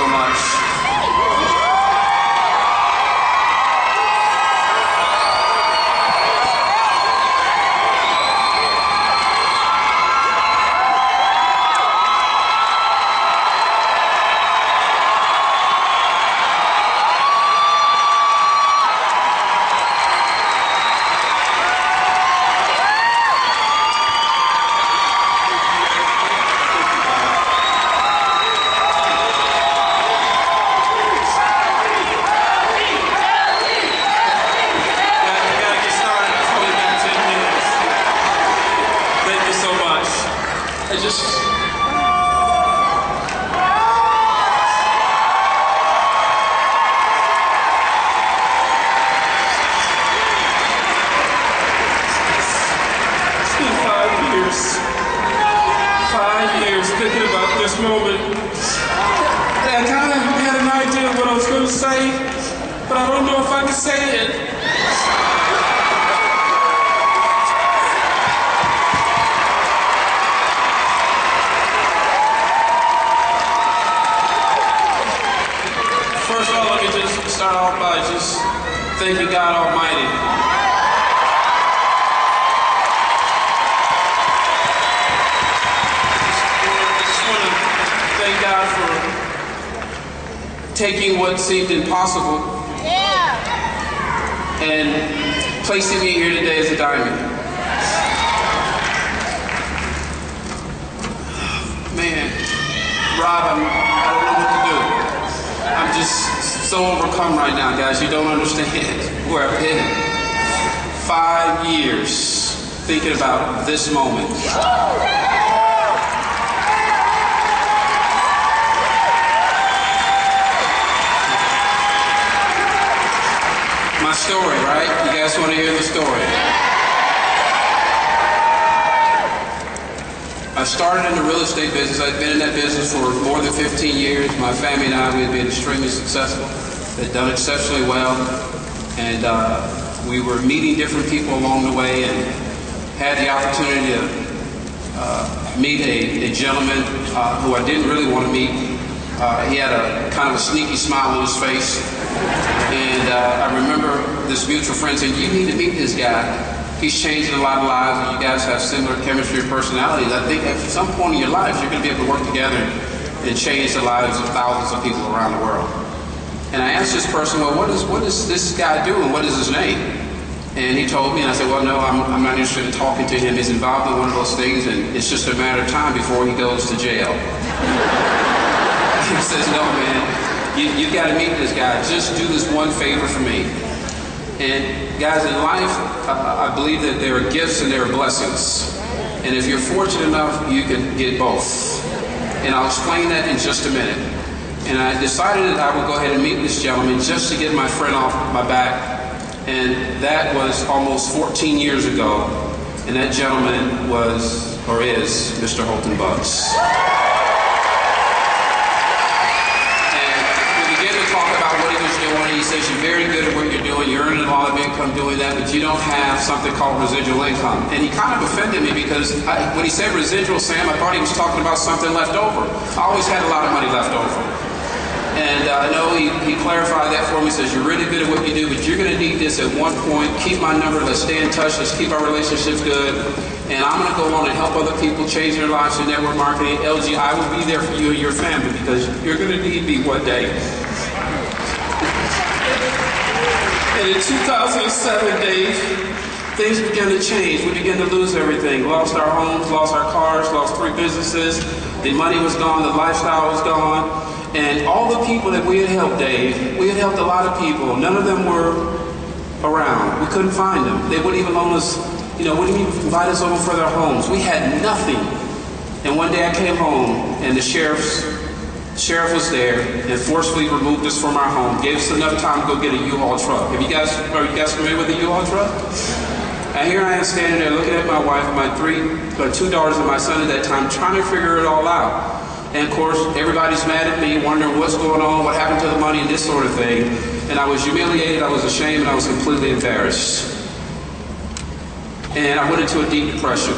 so much. Thinking about this moment. I kind of had an idea of what I was going to say, but I don't know if I can say it. First of all, let me just start off by just thanking God Almighty. Thank God for taking what seemed impossible and placing me here today as a diamond. Man, Rob, I don't know what to do. I'm just so overcome right now, guys. You don't understand where I've been. 5 years thinking about this moment. My story, right? You guys want to hear the story? I started in the real estate business. I'd been in that business for more than 15 years. My family and I, we had been extremely successful. Had done exceptionally well. And we were meeting different people along the way and had the opportunity to meet a gentleman who I didn't really want to meet. He had a kind of a sneaky smile on his face. And I remember this mutual friend saying, you need to meet this guy. He's changing a lot of lives, and you guys have similar chemistry and personalities. I think at some point in your lives, you're going to be able to work together and change the lives of thousands of people around the world. And I asked this person, well, what does this guy do, and what is his name? And he told me, and I said, well, no, I'm not interested in talking to him. He's involved in one of those things, and it's just a matter of time before he goes to jail. He says, no, man. You've got to meet this guy. Just do this one favor for me. And guys, in life, I believe that there are gifts and there are blessings. And if you're fortunate enough, you can get both. And I'll explain that in just a minute. And I decided that I would go ahead and meet this gentleman just to get my friend off my back. And that was almost 14 years ago. And that gentleman was, or is, Mr. Holton Bucks. He says you're very good at what you're doing, you're earning a lot of income doing that, but you don't have something called residual income. And he kind of offended me because when he said residual, Sam, I thought he was talking about something left over. I always had a lot of money left over. And I know he clarified that for me. He says, you're really good at what you do, but you're going to need this at one point. Keep my number, let's stay in touch, let's keep our relationships good. And I'm going to go on and help other people change their lives in network marketing. Elgie, I will be there for you and your family because you're going to need me one day. And in 2007, Dave, things began to change. We began to lose everything. Lost our homes, lost our cars, lost 3 businesses. The money was gone, the lifestyle was gone. And all the people that we had helped, Dave, we had helped a lot of people. None of them were around. We couldn't find them. They wouldn't even loan us, wouldn't even invite us over for their homes. We had nothing. And one day I came home and the sheriff was there and forcefully removed us from our home, gave us enough time to go get a U-Haul truck. Are you guys familiar with a U-Haul truck? And here I am standing there looking at my wife, my 2 daughters and my son at that time, trying to figure it all out. And of course, everybody's mad at me, wondering what's going on, what happened to the money and this sort of thing. And I was humiliated, I was ashamed, and I was completely embarrassed. And I went into a deep depression.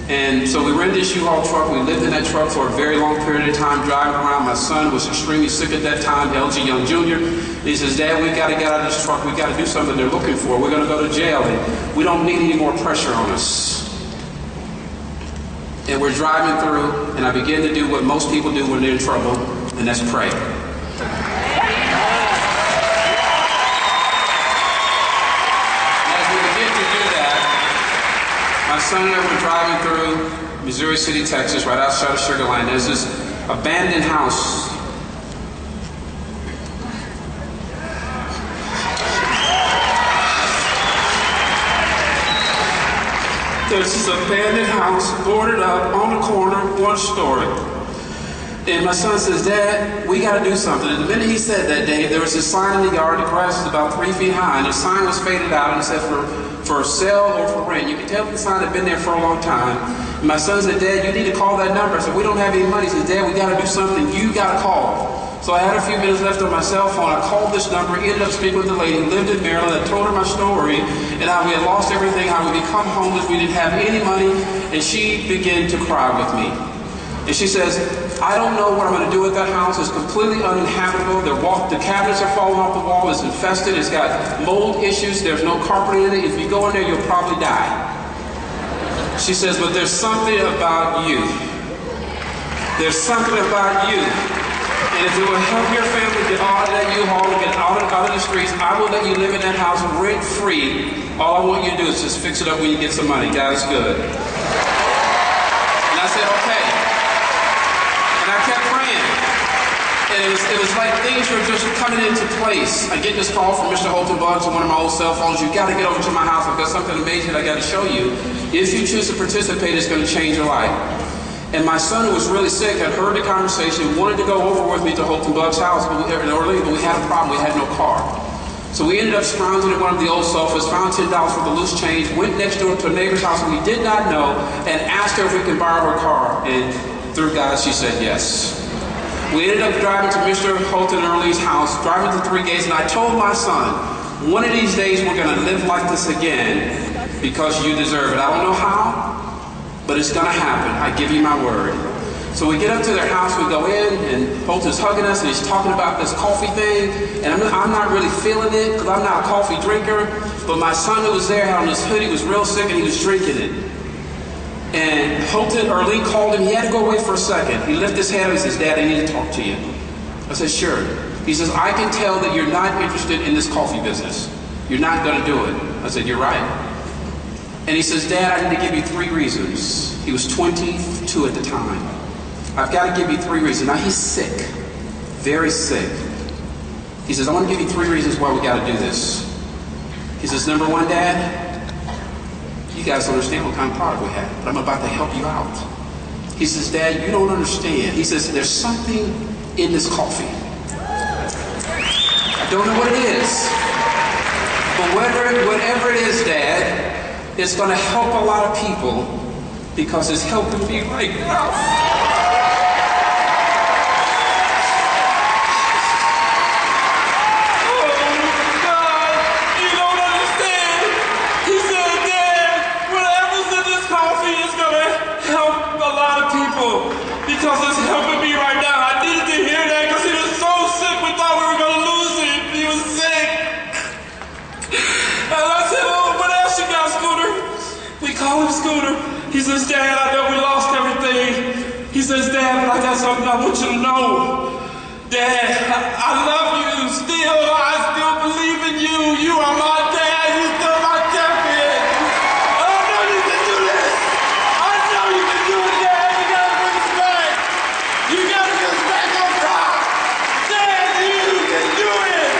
And so we rented this U-Haul truck. We lived in that truck for a very long period of time, driving around. My son was extremely sick at that time, Elgie, young junior. He says, Dad, we got to get out of this truck. We got to do something they're looking for. We're going to go to jail, and we don't need any more pressure on us. And we're driving through, and I begin to do what most people do when they're in trouble, and that's pray. My son and I were driving through Missouri City, Texas, right outside of Sugar Land. There's this abandoned house. There's this abandoned house, boarded up, on the corner, one story. And my son says, Dad, we got to do something. And the minute he said that, Dave, there was a sign in the yard. The grass is about 3 feet high, and the sign was faded out, and it said for sale or for rent. You can tell the sign had been there for a long time. And my son said, Dad, you need to call that number. I said, we don't have any money. He said, Dad, we got to do something. You got to call. So I had a few minutes left on my cell phone. I called this number, ended up speaking with the lady who lived in Maryland. I told her my story and how we had lost everything, how we become homeless, we didn't have any money, and she began to cry with me. And she says, I don't know what I'm going to do with that house. It's completely uninhabitable. The cabinets are falling off the wall. It's infested. It's got mold issues. There's no carpet in it. If you go in there, you'll probably die. She says, but there's something about you. There's something about you. And if it will help your family get out of that U-Haul and get out of the streets, I will let you live in that house rent-free. All I want you to do is just fix it up when you get some money. God is good. And I said, okay. And I kept praying. And it was like things were just coming into place. I get this call from Mr. Holton Buggs on one of my old cell phones. You've got to get over to my house. I've got something amazing I got to show you. If you choose to participate, it's going to change your life. And my son, who was really sick, had heard the conversation, wanted to go over with me to Holton Buggs' house in Orlando, but we had a problem. We had no car. So we ended up scrounging at one of the old sofas, found $10 worth of loose change, went next door to a neighbor's house we did not know, and asked her if we could borrow her car. And through God, she said yes. We ended up driving to Mr. Holton Early's house, driving to 3 gates, and I told my son, one of these days we're going to live like this again because you deserve it. I don't know how, but it's going to happen. I give you my word. So we get up to their house, we go in, and Holton's hugging us, and he's talking about this coffee thing, and I'm not really feeling it, because I'm not a coffee drinker, but my son who was there had on his hoodie, was real sick, and he was drinking it. And Holton, Early called him. He had to go away for a second. He lifted his head up and says, Dad, I need to talk to you. I said, sure. He says, I can tell that you're not interested in this coffee business. You're not going to do it. I said, you're right. And he says, Dad, I need to give you 3 reasons. He was 22 at the time. I've got to give you 3 reasons. Now, he's sick, very sick. He says, I want to give you 3 reasons why we got to do this. He says, number 1, Dad, you guys don't understand what kind of product we have, but I'm about to help you out. He says, Dad, you don't understand. He says, there's something in this coffee. I don't know what it is, but whatever it is, Dad, it's going to help a lot of people because it's helping me right now. Because it's helping me right now. I needed to hear that because he was so sick. We thought we were going to lose him. He was sick. And I said, oh, what else you got, Scooter? We call him Scooter. He says, Dad, I know we lost everything. He says, Dad, but I got something I want you to know. Dad, I love you still. I still believe in you. You are my dad. You're still my champion. I know you can do this. I know you can do it, Dad. You gotta get us back on top! Dad, you can do it!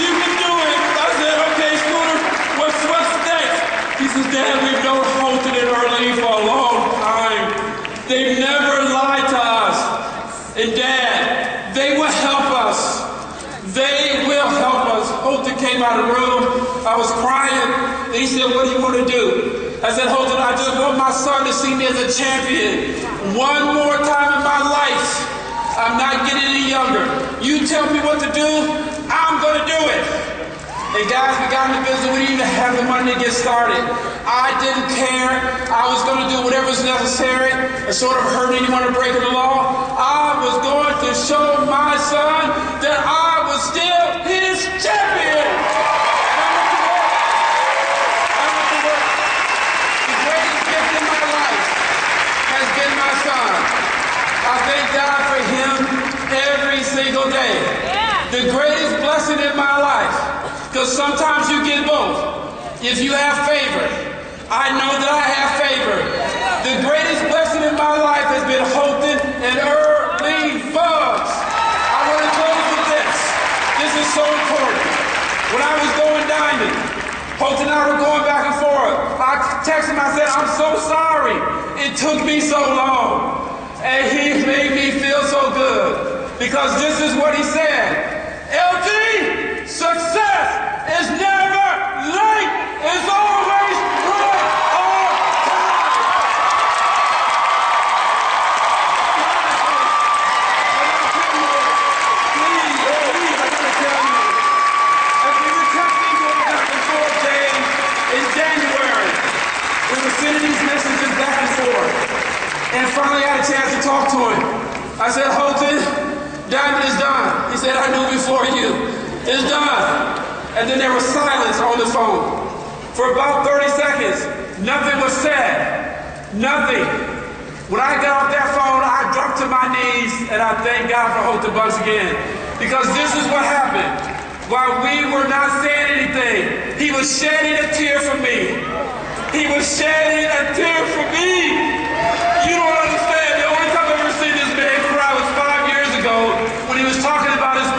You can do it! I said, okay, Scooter, what's next? He says, Dad, we've known Holton and Early for a long time. They've never lied to us. And Dad, they will help us. They will help us. Holton came out of the room. I was crying. And he said, what do you want to do? I said, Holton, I just want my son to see me as a champion. One more time in my life. I'm not getting any younger. You tell me what to do, I'm going to do it. And guys, we got in the business. We didn't even have the money to get started. I didn't care. I was going to do whatever was necessary, sort of hurt anyone or breaking the law. I was going to show my son that I was still his champion. I went to work. The greatest gift in my life has been my son. I thank God for him every single day. The greatest blessing in my life, because sometimes you get both. If you have favor, I know that I have favor. The greatest blessing in my life has been Holton and Early Bugs. I want to close with this. This is so important. When I was going diamond, Holton and I were going back and forth. I texted him, I said, I'm so sorry. It took me so long. And he made me feel so good. Because this is what he said. LG, success is never late. It's always right on time. Please, I gotta tell you. After you text me going back and forth days in January, we were sending these messages back and forth. And finally I had a chance to talk to him. I said, Holton, diamond is done. He said, I knew before you. It's done. And then there was silence on the phone. For about 30 seconds, nothing was said. Nothing. When I got off that phone, I dropped to my knees and I thank God for Holton Bucks again. Because this is what happened. While we were not saying anything, he was shedding a tear for me. He was shedding a tear for me. You don't understand. The only time I've ever seen this man cry was 5 years ago when he was talking about his